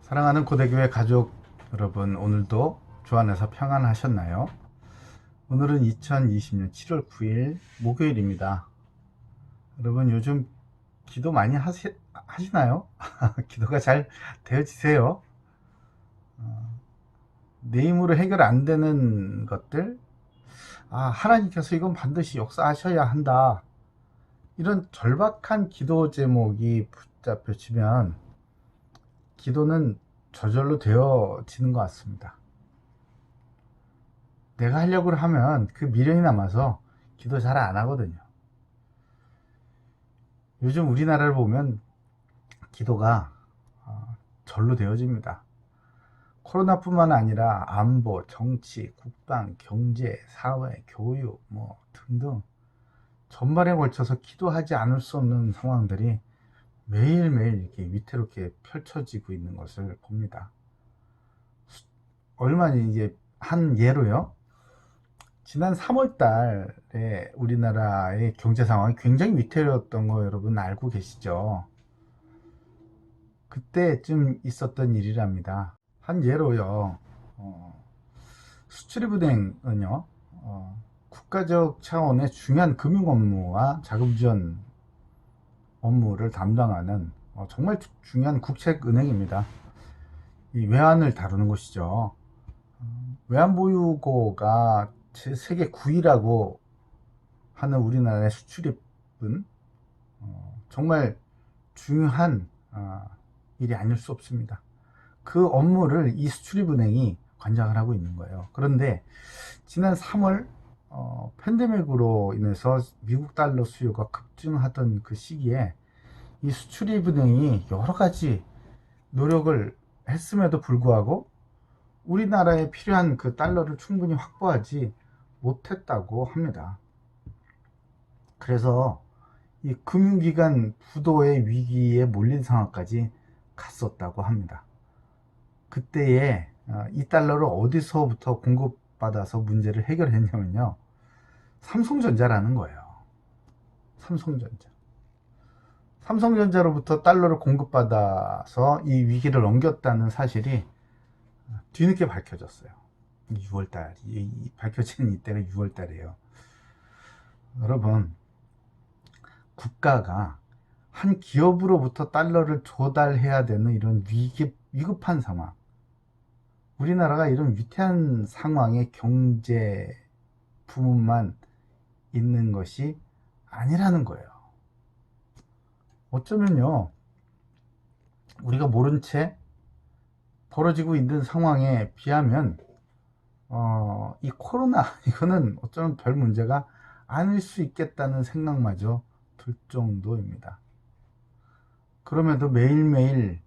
사랑하는 고대교회 가족 여러분, 오늘도 주 안에서 평안하셨나요? 오늘은 2020년 7월 9일 목요일입니다. 여러분, 요즘 기도 많이 하시나요? 기도가 잘 되어지세요? 내 힘으로 해결 안 되는 것들, 하나님께서 이건 반드시 역사하셔야 한다, 이런 절박한 기도 제목이 붙잡혀지면 기도는 저절로 되어지는 것 같습니다. 내가 하려고 하면 그 미련이 남아서 기도 잘 안 하거든요. 요즘 우리나라를 보면 기도가 절로 되어집니다. 코로나뿐만 아니라 안보, 정치, 국방, 경제, 사회, 교육 등등 전반에 걸쳐서 기도하지 않을 수 없는 상황들이 매일매일 이렇게 위태롭게 펼쳐지고 있는 것을 봅니다. 얼마 이제 한 예로요. 지난 3월 달에 우리나라의 경제 상황이 굉장히 위태로웠던 거 여러분 알고 계시죠? 그때쯤 있었던 일이랍니다. 한 예로요. 수출입은행은요, 국가적 차원의 중요한 금융 업무와 자금 지원 업무를 담당하는 정말 중요한 국책은행입니다. 이 외환을 다루는 곳이죠. 외환보유고가 세계 9위라고 하는 우리나라의 수출입은 정말 중요한 일이 아닐 수 없습니다. 그 업무를 이 수출입은행이 관장을 하고 있는 거예요. 그런데 지난 3월 팬데믹으로 인해서 미국 달러 수요가 급증하던 그 시기에 이 수출입은행이 여러 가지 노력을 했음에도 불구하고 우리나라에 필요한 그 달러를 충분히 확보하지 못했다고 합니다. 그래서 이 금융기관 부도의 위기에 몰린 상황까지 갔었다고 합니다. 그때에 이 달러를 어디서부터 공급받아서 문제를 해결했냐면요, 삼성전자라는 거예요. 삼성전자로부터 달러를 공급받아서 이 위기를 넘겼다는 사실이 뒤늦게 밝혀졌어요. 6월달, 밝혀진 이때가 6월달이에요. 여러분, 국가가 한 기업으로부터 달러를 조달해야 되는 이런 위급한 상황, 우리나라가 이런 위태한 상황에 경제 부문만 있는 것이 아니라는 거예요. 어쩌면요, 우리가 모른 채 벌어지고 있는 상황에 비하면 이 코로나 이거는 어쩌면 별 문제가 아닐 수 있겠다는 생각마저 들 정도입니다. 그럼에도 매일매일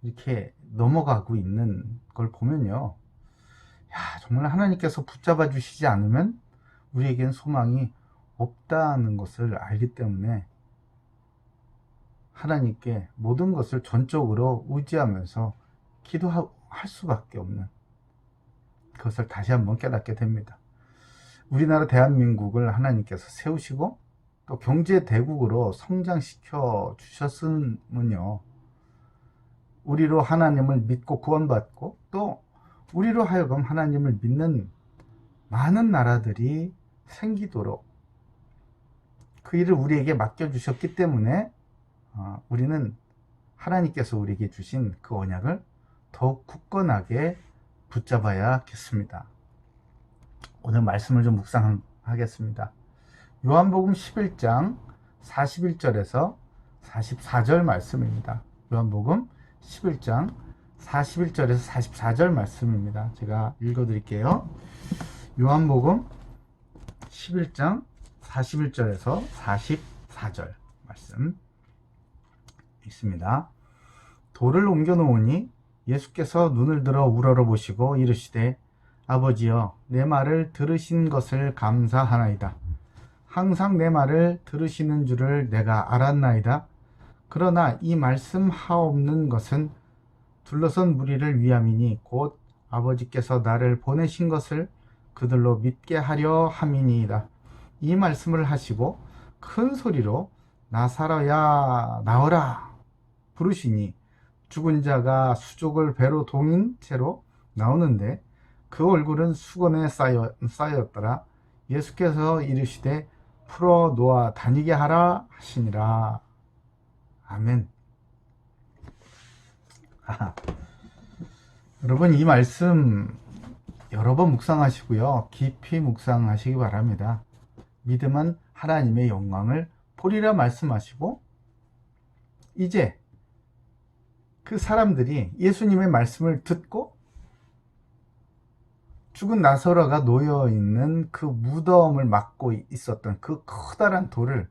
이렇게 넘어가고 있는 걸 보면요, 정말 하나님께서 붙잡아 주시지 않으면 우리에겐 소망이 없다는 것을 알기 때문에 하나님께 모든 것을 전적으로 의지하면서 기도할 수밖에 없는, 그것을 다시 한번 깨닫게 됩니다. 우리나라 대한민국을 하나님께서 세우시고 또 경제 대국으로 성장시켜 주셨으면요, 우리로 하나님을 믿고 구원받고 또 우리로 하여금 하나님을 믿는 많은 나라들이 생기도록 그 일을 우리에게 맡겨주셨기 때문에 우리는 하나님께서 우리에게 주신 그 언약을 더욱 굳건하게 붙잡아야겠습니다. 오늘 말씀을 좀 묵상하겠습니다. 요한복음 11장 41절에서 44절 말씀입니다. 요한복음 11장 41절에서 44절 말씀입니다. 제가 읽어드릴게요. 요한복음 11장 41절에서 44절 말씀 있습니다. 돌을 옮겨 놓으니 예수께서 눈을 들어 우러러 보시고 이르시되 아버지여, 내 말을 들으신 것을 감사하나이다. 항상 내 말을 들으시는 줄을 내가 알았나이다. 그러나 이 말씀하옵는 것은 둘러선 무리를 위함이니 곧 아버지께서 나를 보내신 것을 그들로 믿게 하려 함이니이다. 이 말씀을 하시고 큰 소리로 나사로야 나오라 부르시니 죽은 자가 수족을 배로 동인 채로 나오는데 그 얼굴은 수건에 쌓였더라. 예수께서 이르시되 풀어 놓아 다니게 하라 하시니라. 아멘. 여러분, 이 말씀 여러 번 묵상하시고요. 깊이 묵상하시기 바랍니다. 믿음은 하나님의 영광을 보리라 말씀하시고, 이제 그 사람들이 예수님의 말씀을 듣고 죽은 나사로가 놓여있는 그 무덤을 막고 있었던 그 커다란 돌을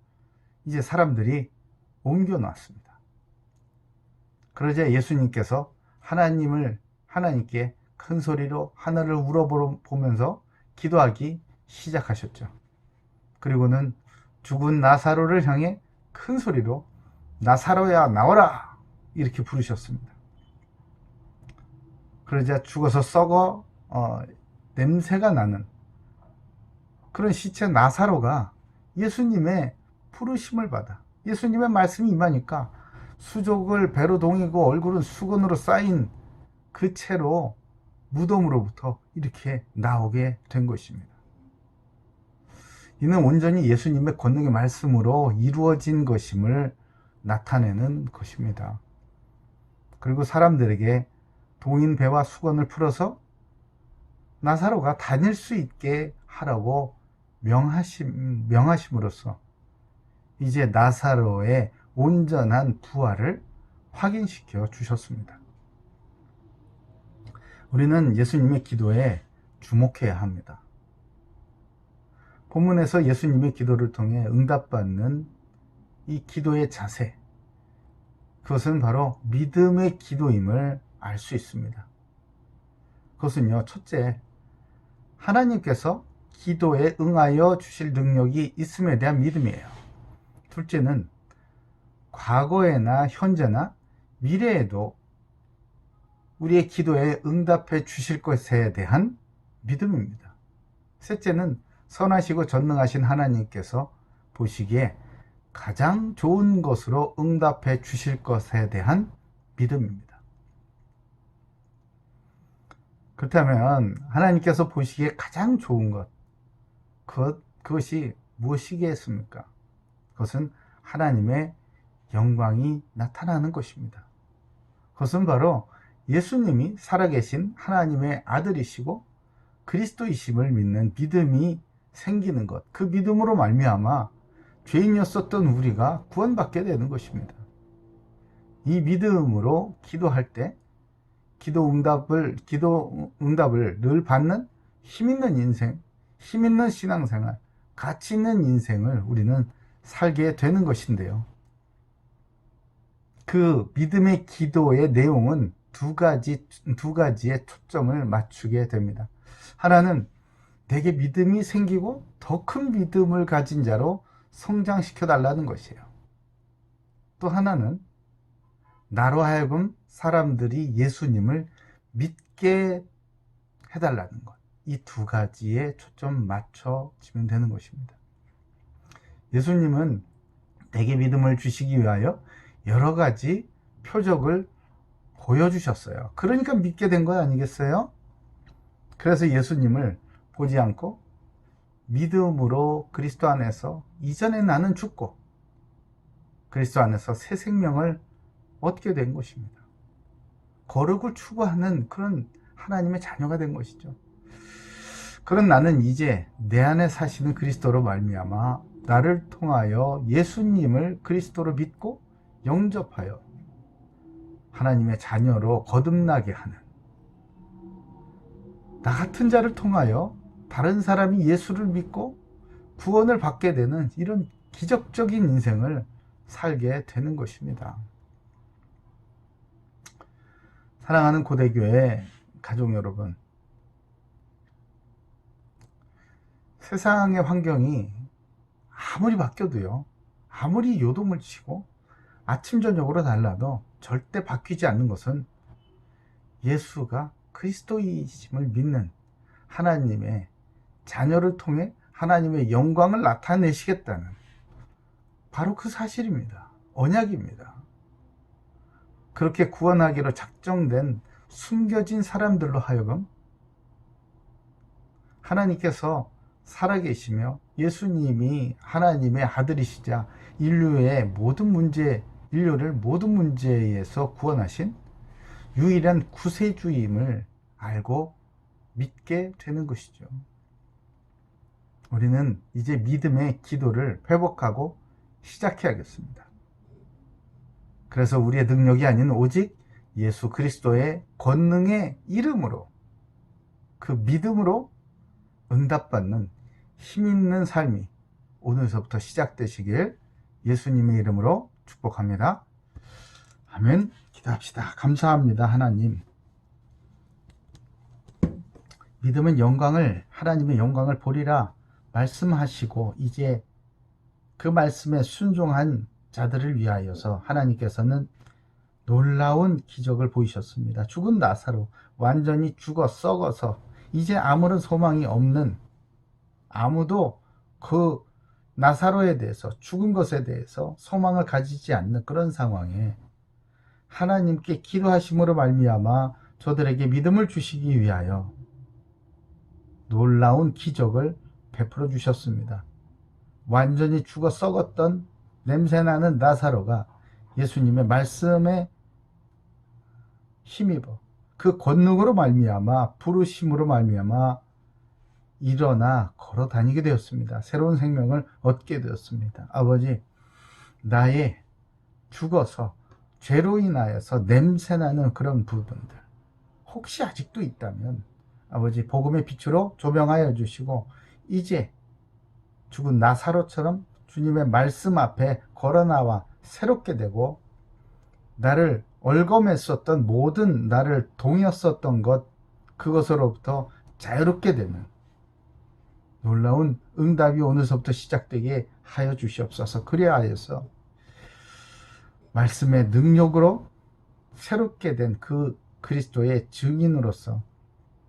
이제 사람들이 옮겨놨습니다. 그러자 예수님께서 하나님께 큰 소리로 하늘을 우러보면서 기도하기 시작하셨죠. 그리고는 죽은 나사로를 향해 큰 소리로 나사로야 나와라 이렇게 부르셨습니다. 그러자 죽어서 썩어 냄새가 나는 그런 시체 나사로가 예수님의 부르심을 받아 예수님의 말씀이 임하니까 수족을 배로 동이고 얼굴은 수건으로 쌓인 그 채로 무덤으로부터 이렇게 나오게 된 것입니다. 이는 온전히 예수님의 권능의 말씀으로 이루어진 것임을 나타내는 것입니다. 그리고 사람들에게 동인 배와 수건을 풀어서 나사로가 다닐 수 있게 하라고 명하심으로써 이제 나사로의 온전한 부활을 확인시켜 주셨습니다. 우리는 예수님의 기도에 주목해야 합니다. 본문에서 예수님의 기도를 통해 응답받는 이 기도의 자세, 그것은 바로 믿음의 기도임을 알 수 있습니다. 그것은요, 첫째, 하나님께서 기도에 응하여 주실 능력이 있음에 대한 믿음이에요. 둘째는 과거에나 현재나 미래에도 우리의 기도에 응답해 주실 것에 대한 믿음입니다. 셋째는 선하시고 전능하신 하나님께서 보시기에 가장 좋은 것으로 응답해 주실 것에 대한 믿음입니다. 그렇다면 하나님께서 보시기에 가장 좋은 것, 그것이 무엇이겠습니까? 그것은 하나님의 영광이 나타나는 것입니다. 그것은 바로 예수님이 살아계신 하나님의 아들이시고 그리스도이심을 믿는 믿음이 생기는 것, 그 믿음으로 말미암아 죄인이었었던 우리가 구원받게 되는 것입니다. 이 믿음으로 기도할 때 기도 응답을 늘 받는 힘 있는 인생, 힘 있는 신앙생활, 가치 있는 인생을 우리는 살게 되는 것인데요. 그 믿음의 기도의 내용은 두 가지의 초점을 맞추게 됩니다. 하나는 내게 믿음이 생기고 더 큰 믿음을 가진 자로 성장시켜 달라는 것이에요. 또 하나는 나로 하여금 사람들이 예수님을 믿게 해달라는 것. 이 두 가지에 초점 맞춰지면 되는 것입니다. 예수님은 내게 믿음을 주시기 위하여 여러 가지 표적을 보여주셨어요. 그러니까 믿게 된 거 아니겠어요? 그래서 예수님을 보지 않고 믿음으로 그리스도 안에서 이전에 나는 죽고 그리스도 안에서 새 생명을 얻게 된 것입니다. 거룩을 추구하는 그런 하나님의 자녀가 된 것이죠. 그런 나는 이제 내 안에 사시는 그리스도로 말미암아 나를 통하여 예수님을 그리스도로 믿고 영접하여 하나님의 자녀로 거듭나게 하는, 나 같은 자를 통하여 다른 사람이 예수를 믿고 구원을 받게 되는 이런 기적적인 인생을 살게 되는 것입니다. 사랑하는 고대교회 가족 여러분, 세상의 환경이 아무리 바뀌어도요, 아무리 요동을 치고 아침 저녁으로 달라도 절대 바뀌지 않는 것은 예수가 그리스도이심을 믿는 하나님의 자녀를 통해 하나님의 영광을 나타내시겠다는 바로 그 사실입니다. 언약입니다. 그렇게 구원하기로 작정된 숨겨진 사람들로 하여금 하나님께서 살아계시며 예수님이 하나님의 아들이시자 인류를 모든 문제에서 구원하신 유일한 구세주임을 알고 믿게 되는 것이죠. 우리는 이제 믿음의 기도를 회복하고 시작해야겠습니다. 그래서 우리의 능력이 아닌 오직 예수 그리스도의 권능의 이름으로, 그 믿음으로 응답받는 힘 있는 삶이 오늘서부터 시작되시길 예수님의 이름으로 축복합니다. 아멘. 기도합시다. 감사합니다. 하나님, 믿음은 하나님의 영광을 보리라 말씀하시고 이제 그 말씀에 순종한 자들을 위하여서 하나님께서는 놀라운 기적을 보이셨습니다. 죽은 나사로 완전히 죽어 썩어서 이제 아무런 소망이 없는, 아무도 그 나사로에 대해서, 죽은 것에 대해서 소망을 가지지 않는 그런 상황에 하나님께 기도하심으로 말미암아 저들에게 믿음을 주시기 위하여 놀라운 기적을 베풀어 주셨습니다. 완전히 죽어 썩었던 냄새나는 나사로가 예수님의 말씀에 힘입어 그 권능으로 말미암아, 부르심으로 말미암아 일어나 걸어 다니게 되었습니다. 새로운 생명을 얻게 되었습니다. 아버지, 나의 죽어서 죄로 인하여서 냄새나는 그런 부분들 혹시 아직도 있다면 아버지, 복음의 빛으로 조명하여 주시고 이제 죽은 나사로처럼 주님의 말씀 앞에 걸어 나와 새롭게 되고, 나를 얼검했었던 모든, 나를 동였었던 것, 그것으로부터 자유롭게 되는 놀라운 응답이 오늘서부터 시작되게 하여 주시옵소서. 그리하여서 말씀의 능력으로 새롭게 된 그 그리스도의 증인으로서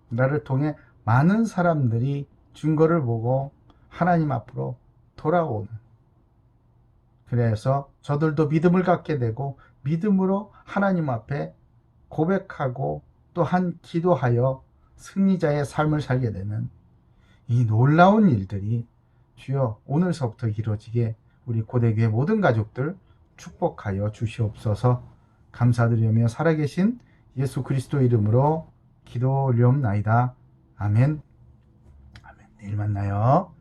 나를 통해 많은 사람들이 증거를 보고 하나님 앞으로 돌아오는, 그래서 저들도 믿음을 갖게 되고 믿음으로 하나님 앞에 고백하고 또한 기도하여 승리자의 삶을 살게 되는 이 놀라운 일들이 주여 오늘서부터 이루어지게 우리 고대교회 모든 가족들 축복하여 주시옵소서. 감사드리며 살아계신 예수 그리스도 이름으로 기도 올리옵나이다. 아멘. 아멘. 내일 만나요.